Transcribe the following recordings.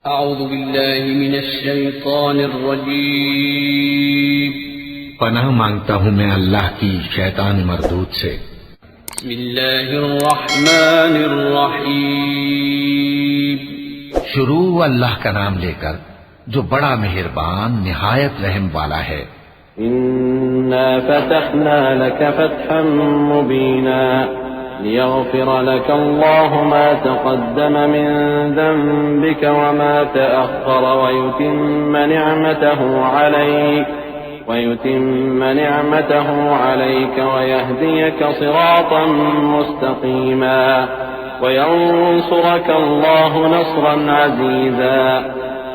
अऊज़ु बिल्लाहि मिनश शैतानिर रजीम। पनाह मांगता हूँ मैं अल्लाह की शैतान मरदूद से। बिस्मिल्लाहिर रहमानिर रहीम। शुरू अल्लाह का नाम लेकर जो बड़ा मेहरबान निहायत रहम वाला है। इन्ना फतहना लक फतहन मुबीना लियग़फ़िर लक अल्लाहु मा तक़द्दम मिन ज़ंबिक व मा तअख़्ख़र वयुतिम्म निअमतहु अलैक वयहदियक सिरातन मुस्तक़ीमा वयंसुरक अल्लाहु नस्रन अज़ीज़ा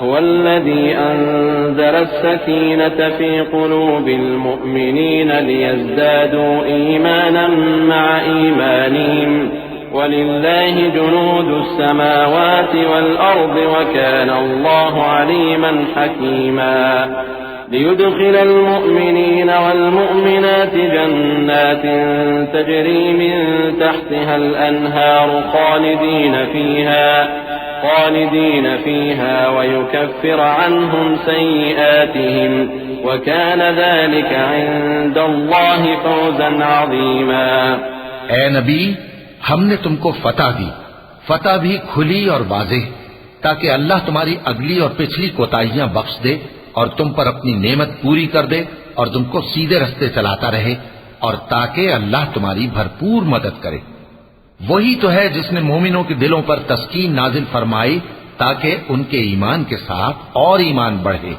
हुवल्लज़ी अंज़ल अस्सकीनत फ़ी क़ुलूबिल मुअ्मिनीन लियज़्दादू ईमानन मअ ईमानिहिम वलिल्लाहि जुनूदुस समावाति वल अर्दि व काना अल्लाहु अलीमन हकीमा लियुदखिल المؤمنين والمؤمنات جنات تجري من تحتها الأنهار خالدين فيها ويكفر عنهم سيئاتهم وكان ذلك عند الله فوزا عظيما। ए नबी, हमने तुमको फतह भी खुली और वाज़ेह, ताकि अल्लाह तुम्हारी अगली और पिछली कोताहियां बख्श दे और तुम पर अपनी नेमत पूरी कर दे और तुमको सीधे रास्ते चलाता रहे, और ताकि अल्लाह तुम्हारी भरपूर मदद करे। वही तो है जिसने मोमिनों के दिलों पर तस्कीन नाजिल फरमाई ताकि उनके ईमान के साथ और ईमान बढ़े।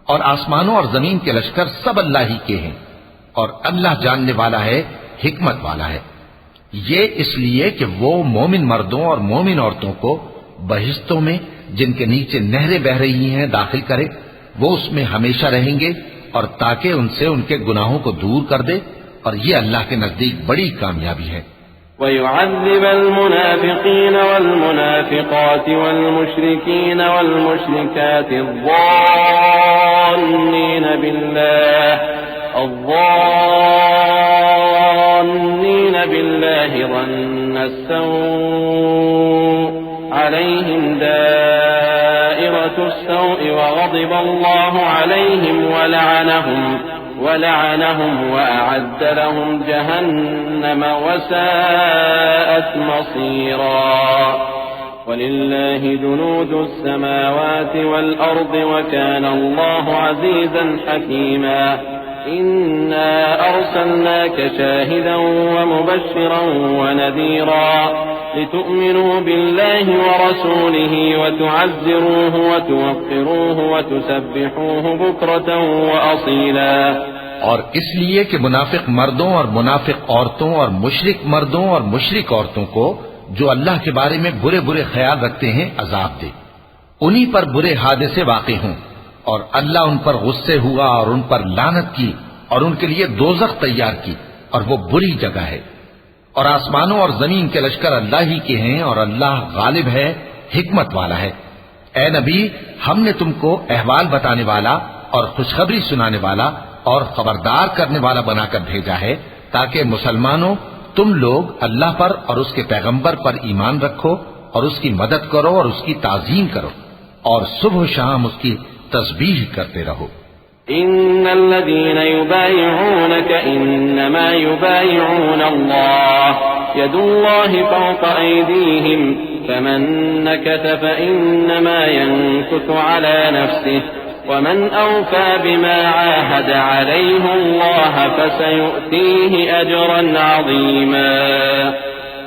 और आसमानों और जमीन के लश्कर सब अल्लाह ही के हैं, और अल्लाह जानने वाला है, हिकमत वाला है। ये इसलिए कि वो मोमिन मर्दों और मोमिन औरतों को बहिश्तों में, जिनके नीचे नहरें बह रही हैं, दाखिल करे, वो उसमें हमेशा रहेंगे, और ताकि उनसे उनके गुनाहों को दूर कर दे, और ये अल्लाह के नजदीक बड़ी कामयाबी है। वयुअज़्ज़िब अल-मुनाफ़िक़ीन वल-मुनाफ़िक़ात वल-मुश्रिकीन वल-मुश्रिकात अज़्ज़ान्नीन बिल्लाहि ظन्न السوء عليهم دائرة السوء وغضب الله عليهم ولعنهم وأعد لهم جهنم وساءت مصيرا ولله جنود السماوات والأرض وكان الله عزيزا حكيما إنا أرسلناك شاهدا ومبشرا ونذيرا لتؤمنوا بالله ورسوله وتعزروه وتوقروه وتسبحوه بكرة وأصيلا। और इसलिए कि मुनाफिक मर्दों और मुनाफिक औरतों और मुशरिक मर्दों और मुशरिक औरतों को जो अल्लाह के बारे में बुरे बुरे ख्याल रखते हैं अजाब दे, उन्हीं पर बुरे हादसे वाक़े हों, और अल्लाह उन पर गुस्से हुआ और उन पर लानत की और उनके लिए दोज़ख तैयार की, और वो बुरी जगह है। और आसमानों और जमीन के लश्कर अल्लाह ही के हैं, और अल्लाह गालिब है, हिकमत वाला है। ए नबी, हमने तुमको अहवाल बताने वाला और खुशखबरी सुनाने वाला और खबरदार करने वाला बनाकर भेजा है, ताकि मुसलमानों तुम लोग अल्लाह पर और उसके पैगंबर पर ईमान रखो और उसकी मदद करो और उसकी ताज़ीम करो, और सुबह शाम उसकी तस्बीह करते रहो। इन्नल्लज़ीना युबाइऊनक इन्नमा युबाइऊन अल्लाह यदुल्लाहि फ़ौक़ अयदीहिम फमन नकथ फ़इन्नमा यनकुथु अला नफ़्सिहि वमन औफ़ा बिमा आहद अलैहि अल्लाह फसयु'तीहि अजरन अज़ीमा।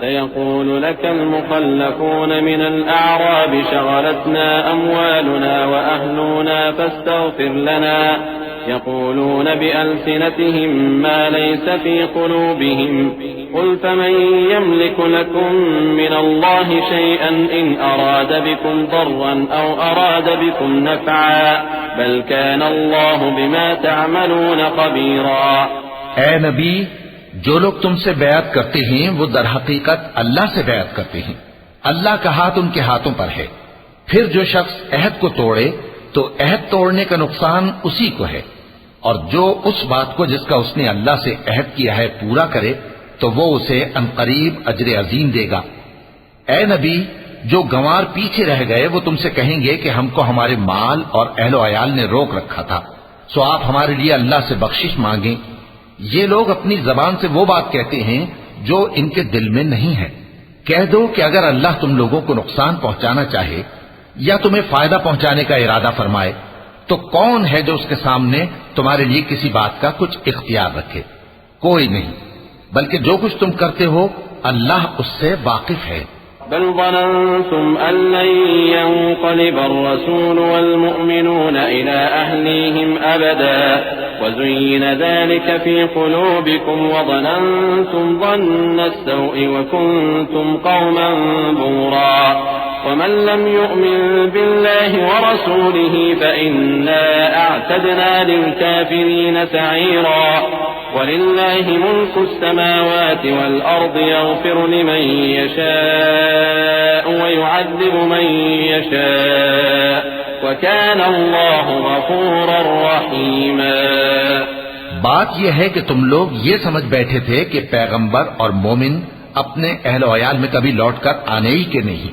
سيقول لك المخلفون من الأعراب شغلتنا أموالنا وأهلنا فاستغفر لنا يقولون بألسنتهم ما ليس في قلوبهم قل فمن يملك لكم من الله شيئا إن أراد بكم ضرا أو أراد بكم نفعا بل كان الله بما تعملون خبيرا। ऐ नबी, जो लोग तुमसे बैत करते हैं वो दर हकीकत अल्लाह से बैत करते हैं, अल्लाह का हाथ उनके हाथों पर है। फिर जो शख्स अहद को तोड़े तो अहद तोड़ने का नुकसान उसी को है, और जो उस बात को जिसका उसने अल्लाह से अहद किया है पूरा करे तो वो उसे अनकरीब अजर अजीम देगा। ए नबी, जो गंवार पीछे रह गए वो तुमसे कहेंगे कि हमको हमारे माल और अहलो अयाल ने रोक रखा था, सो आप हमारे लिए अल्लाह से बख्शिश मांगें। ये लोग अपनी जबान से वो बात कहते हैं जो इनके दिल में नहीं है। कह दो कि अगर अल्लाह तुम लोगों को नुकसान पहुंचाना चाहे या तुम्हें फायदा पहुंचाने का इरादा फरमाए तो कौन है जो उसके सामने तुम्हारे लिए किसी बात का कुछ इख्तियार रखे? कोई नहीं, बल्कि जो कुछ तुम करते हो अल्लाह उससे वाकिफ है। बल ज़नंतुम अल्लन यंक़लिब अर्रसूल वल्मुअमिनून इला अहलीहिम अबदा वज़ुय्यिन ज़ालिका फ़ी क़ुलूबिकुम वज़नंतुम ज़न्न अस्सौइ वकुंतुम क़ौमन बूरा वमन लम युअमिन बिल्लाहि वरसूलिहि फ़इन्ना अअतदना लिलकाफ़िरीन सईरा वलिल्लाहि मुल्कु अस्समावाति वल्अर्द यग़फिरु लिमन यशाअ वयुअज़्ज़िबु मन यशाअ वकान अल्लाहु गफूरर रहीमा। बात यह है कि तुम लोग ये समझ बैठे थे कि पैगंबर और मोमिन अपने अहल वयाल में कभी लौटकर आने ही के नहीं,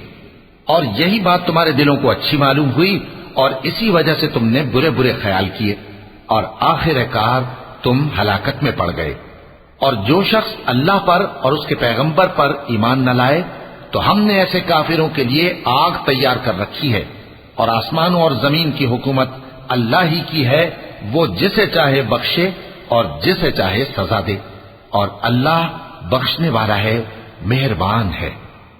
और यही बात तुम्हारे दिलों को अच्छी मालूम हुई और इसी वजह से तुमने बुरे बुरे ख्याल किए और आखिरकार तुम हलाकत में पड़ गए। और जो शख्स अल्लाह पर और उसके पैगंबर पर ईमान न लाए तो हमने ऐसे काफिरों के लिए आग तैयार कर रखी है, और आसमानों और जमीन की हुकूमत अल्लाह ही की है, वो जिसे चाहे बख्शे और जिसे चाहे सजा दे, और अल्लाह बख्शने वाला है, मेहरबान है।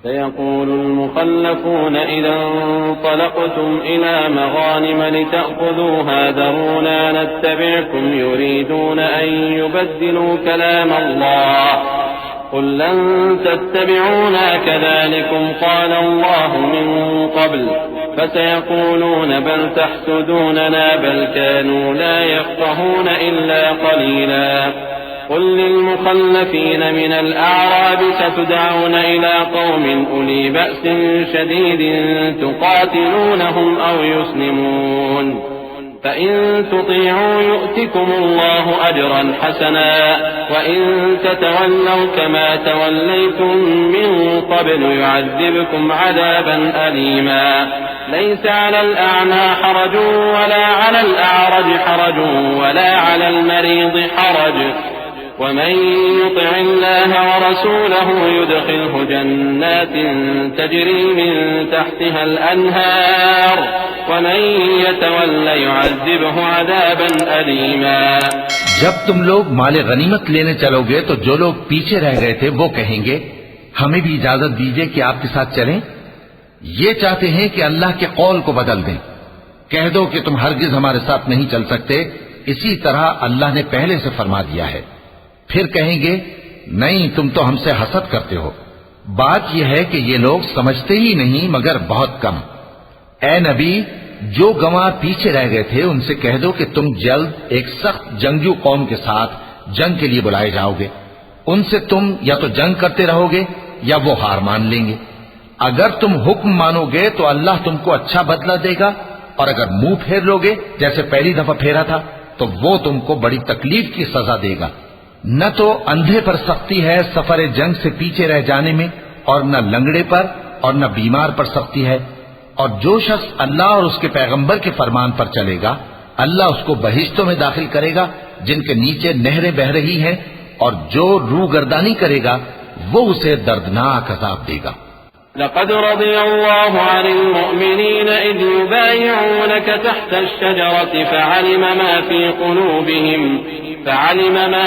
سيقول المخلفون إذا انطلقتم إلى مغانم لتأخذوها ذرونا نتبعكم يريدون أن يبدلوا كلام الله قل لن تتبعونا كذلكم قال الله من قبل فسيقولون بل تحسدوننا بل كانوا لا يفقهون إلا قليلا قل للمخلفين من الأعراب ستدعون إلى قوم أولي بأس شديد تقاتلونهم أو يسلمون فإن تطيعوا يؤتكم الله أجرا حسنا وإن تتولوا كما توليتم من قبل يعذبكم عذابا أليما ليس على الأعمى حرج ولا على الأعرج حرج ولا على المريض حرج ومن يطع الله ورسوله يدخله جنات تجري من تحتها الأنهار ومن يتولى يعذبه عذابا أليما। जब तुम लोग माले गनीमत लेने चलोगे तो जो लोग पीछे रह गए थे वो कहेंगे हमें भी इजाजत दीजिए कि आपके साथ चलें। ये चाहते हैं कि अल्लाह के कौल को बदल दें। कह दो कि तुम हरगिज हमारे साथ नहीं चल सकते, इसी तरह अल्लाह ने पहले से फरमा दिया है। फिर कहेंगे नहीं, तुम तो हमसे हसद करते हो। बात यह है कि ये लोग समझते ही नहीं मगर बहुत कम। ए नबी, जो गंवार पीछे रह गए थे उनसे कह दो कि तुम जल्द एक सख्त जंगजू कौम के साथ जंग के लिए बुलाए जाओगे। उनसे तुम या तो जंग करते रहोगे या वो हार मान लेंगे। अगर तुम हुक्म मानोगे तो अल्लाह तुमको अच्छा बदला देगा, और अगर मुंह फेर लोगे जैसे पहली दफा फेरा था तो वो तुमको बड़ी तकलीफ की सजा देगा। न तो अंधे पर सख्ती है सफर जंग से पीछे रह जाने में, और न लंगड़े पर और न बीमार पर सख्ती है। और जो शख्स अल्लाह और उसके पैगंबर के फरमान पर चलेगा अल्लाह उसको बहिश्तों में दाखिल करेगा जिनके नीचे नहरें बह रही हैं, और जो रूगर्दानी करेगा वो उसे दर्दनाक अज़ाब देगा। لقد رضي الله عن المؤمنين إذ يبايعونك تحت الشجرة فعلم ما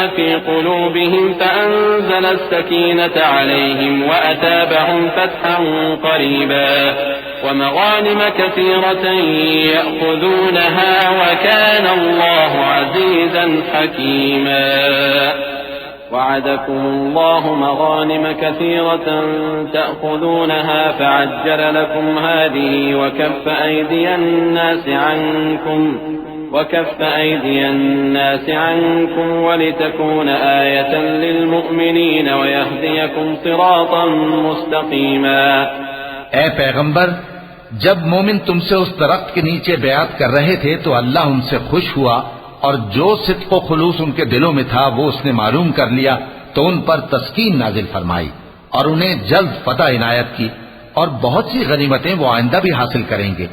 في قلوبهم فأنزل السكينة عليهم وأثابهم فتحا قريبا ومغانم كثيرة يأخذونها وكان الله عزيزا حكيما وعدكم الله مغانم كثيرة تأخذونها فعجل لكم هذه وكف أيدي الناس عنكم ولتكون آية للمؤمنين ويهديكم صراطا مستقيما। ए पैगंबर, जब मोमिन तुमसे उस दरख्त के नीचे बयात कर रहे थे तो अल्लाह उनसे खुश हुआ, और जो सिद्क़ व खुलूस उनके दिलों में था वो उसने मालूम कर लिया तो उन पर तस्कीन नाजिल फरमाई और उन्हें जल्द फतह इनायत की। और बहुत सी गनीमतें वो आइंदा भी हासिल करेंगे,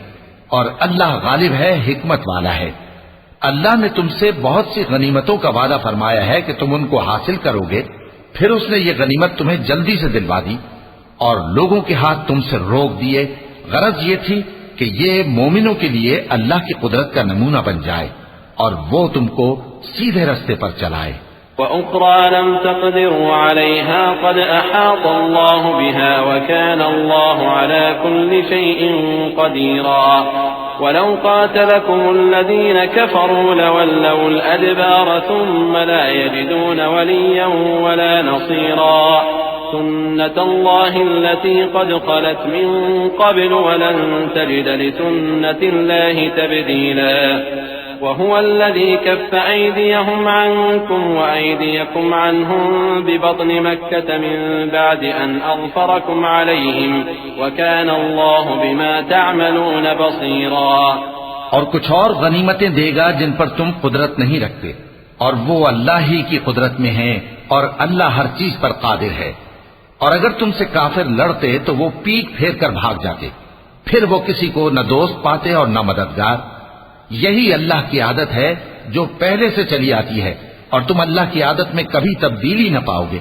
और अल्लाह गालिब है, हिकमत वाला है। अल्लाह ने तुमसे बहुत सी गनीमतों का वादा फरमाया है कि तुम उनको हासिल करोगे, फिर उसने ये गनीमत तुम्हें जल्दी से दिलवा दी और लोगों के हाथ तुमसे रोक दिए। गरज ये थी कि ये मोमिनों के लिए अल्लाह की कुदरत का नमूना बन जाए और वो तुमको सीधे रास्ते पर चलाए। वउख़रा लम तक़दिरू अलैहा क़द अहात अल्लाहु बिहा वकान अल्लाहु अला कुल्लि शैइन क़दीरा वलौ क़ातलकुमुल्लज़ीन कफ़रू लवल्लौल अदबार सुम्मा ला यजिदून वलिय्यन वला नसीरा सुन्नतल्लाहि अल्लती क़द ख़लत मिन क़ब्ल वलन तजिद लिसुन्नतिल्लाहि तब्दीला वहुव अल्लज़ी कफ़्फ़ अयदियहुम अन्कुम वअयदियकुम अन्हुम बिबत्नि मक्कत मिन बअदि अन अज़फ़रकुम अलैहिम वकान अल्लाहु बिमा तअमलून बसीरा। और कुछ और गनीमतें देगा जिन पर तुम कुदरत नहीं रखते, और वो अल्लाह ही की कुदरत में है, और अल्लाह हर चीज पर कादिर है। और अगर तुमसे काफिर लड़ते तो वो पीठ फेर कर भाग जाते, फिर वो किसी को न दोस्त पाते और न मददगार। यही अल्लाह की आदत है जो पहले से चली आती है, और तुम अल्लाह की आदत में कभी तब्दीली न पाओगे।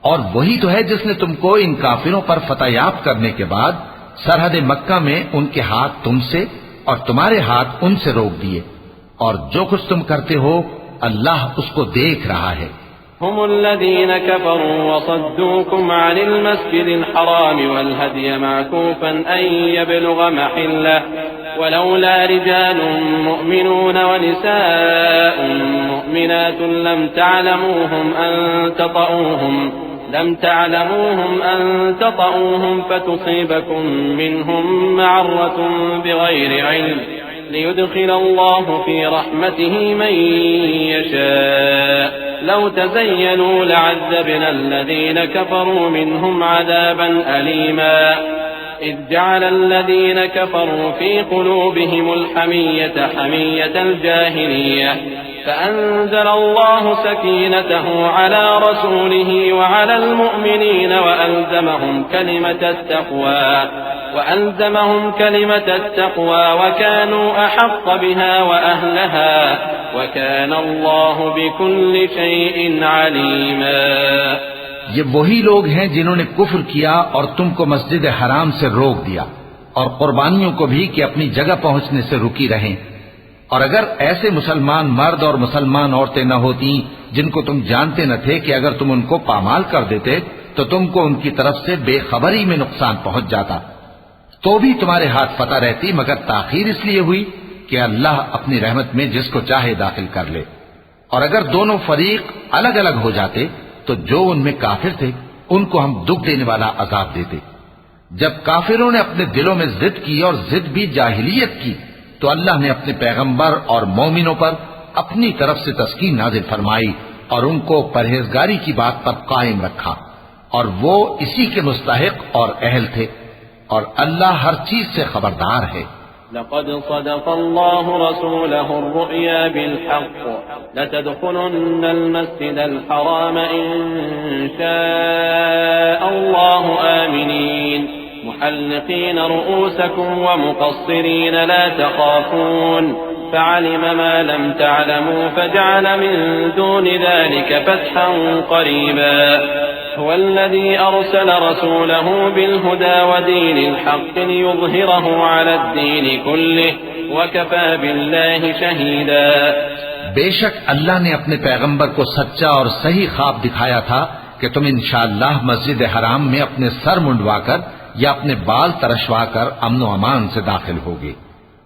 और वही तो है जिसने तुमको इन काफिरों पर फतहयाब करने के बाद सरहद मक्का में उनके हाथ तुमसे और तुम्हारे हाथ उनसे रोक दिए, और जो कुछ तुम करते हो अल्लाह उसको देख रहा है। हुमुल्लज़ीन कफ़रू वसद्दूकुम अनिल मस्जिदिल हराम वल हदिय मअकूफन अन यबलुग महिल्लह वलौला रिजालुम मुअमिनून व निसाउन मुअमिनातुन लम तअलमूहुम अन तطऊहुम फतुसीबकुम मिनहुम मअर्रतुन बिगैरि इल्म लियुदखिल अल्लाहु फी रहमतिही मन यशा लौ तज़य्यनू लअज़्ज़बना अल्लज़ीन कफ़रू मिनहुम अज़ाबन अलीमा إذ جعل الذين كفروا في قلوبهم الحمية حمية الجاهلية فأنزل الله سكينته على رسوله وعلى المؤمنين وألزمهم كلمة التقوى وكانوا أحق بها وأهلها وكان الله بكل شيء عليما। ये वही लोग हैं जिन्होंने कुफ्र किया और तुमको मस्जिद हराम से रोक दिया, और कुर्बानियों को भी कि अपनी जगह पहुंचने से रुकी रहें। और अगर ऐसे मुसलमान मर्द और मुसलमान औरतें न होती जिनको तुम जानते न थे कि अगर तुम उनको पामाल कर देते तो तुमको उनकी तरफ से बेखबरी में नुकसान पहुंच जाता, तो भी तुम्हारे हाथ फतह रहती, मगर ताखीर इसलिए हुई कि अल्लाह अपनी रहमत में जिसको चाहे दाखिल कर ले। और अगर दोनों फरीक अलग अलग हो जाते तो जो उनमें काफिर थे उनको हम दुख देने वाला अजाब देते। जब काफिरों ने अपने दिलों में जिद की, और जिद भी जाहिलियत की, तो अल्लाह ने अपने पैगंबर और मोमिनों पर अपनी तरफ से तस्कीन नाजिल फरमाई और उनको परहेजगारी की बात पर कायम रखा, और वो इसी के मुस्तहिक और अहल थे, और अल्लाह हर चीज से खबरदार है। लक़द सदक़ल्लाहु रसूलहु अर्रुया बिलहक़ लतदख़ुलुन्नल मस्जिदल हराम इंशाअल्लाहु आमिनीन मुहल्लिक़ीन रुऊसकुम व मुक़स्सिरीन ला तख़ाफ़ून फ़अलिम मा लम तअलमू फ़जअल मिन दूनि ज़ालिक फ़तहन क़रीबा هو الذي أرسل رسوله بالهدى ودين الحق ليظهره على الدين كله وكفى بالله شهيدا। बेशक अल्लाह ने अपने पैगंबर को सच्चा और सही ख्वाब दिखाया था कि तुम इंशाअल्लाह मस्जिद हराम में अपने सर मुंडवाकर या अपने बाल तरशवाकर अमन व अमान से दाखिल होगे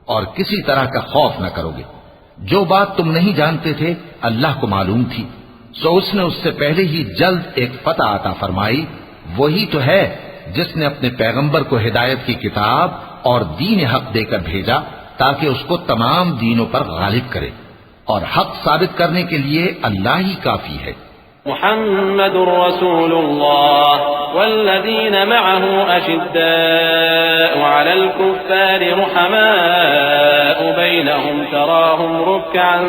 और किसी तरह का खौफ न करोगे। जो बात तुम नहीं जानते थे अल्लाह को मालूम थी, सो उसने उससे पहले ही जल्द एक फतह अता फरमाई। वही तो है जिसने अपने पैगंबर को हिदायत की किताब और दीन हक देकर भेजा ताकि उसको तमाम दीनों पर गालिब करे, और हक साबित करने के लिए अल्लाह ही काफी है। मुहम्मदुर रसूलुल्लाह वल्लज़ीन मअहु अशिद्दाउ अलल कुफ्फारि रुहमाउ बैनहुम तराहुम रुक्कअन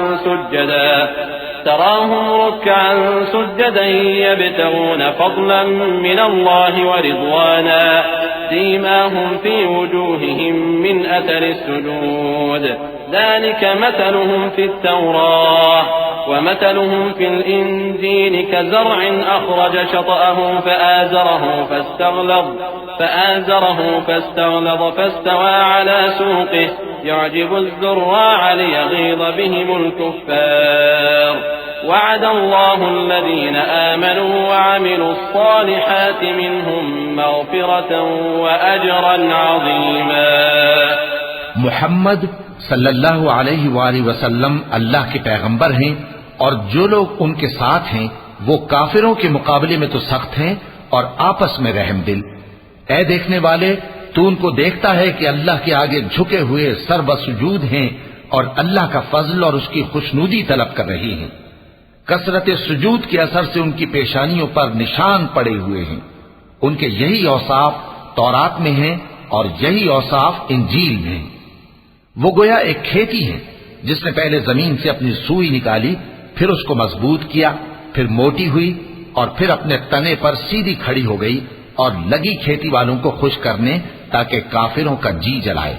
सुज्जदा यब्तगून फضلا من الله ورضوانا सीमाहुम फी वजूहिहिम मिन अथरि सुजूद ذلك مثلهم في التوراة ومثلهم في الإنجيل كزرع أخرج شطأه فآزره فاستغلظ فاستوى على سوقه يعجب الزراع ليغيظ بهم الكفار وعد الله الذين آمنوا وعملوا الصالحات منهم مغفرة وأجرا عظيما। मुहम्मद सल्लल्लाहु अलैहि वसल्लम अल्लाह के पैगंबर हैं और जो लोग उनके साथ हैं वो काफिरों के मुकाबले में तो सख्त हैं और आपस में रहमदिल। ऐ देखने वाले, तू उनको देखता है कि अल्लाह के आगे झुके हुए सर्वसुजूद हैं और अल्लाह का फजल और उसकी खुशनूदी तलब कर रही हैं। कसरत सुजूद के असर से उनकी पेशानियों पर निशान पड़े हुए हैं। उनके यही औसाफ तौरात में हैं और यही औसाफ इंजील में हैं। वो गोया एक खेती है जिसने पहले जमीन से अपनी सुई निकाली, फिर उसको मजबूत किया, फिर मोटी हुई और फिर अपने तने पर सीधी खड़ी हो गई और लगी खेती वालों को खुश करने ताकि काफिरों का जी जलाए।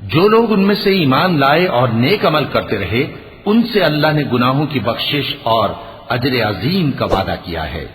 जो लोग उनमें से ईमान लाए और नेक अमल करते रहे उनसे अल्लाह ने गुनाहों की बख्शिश और अजर अजीम का वादा किया है।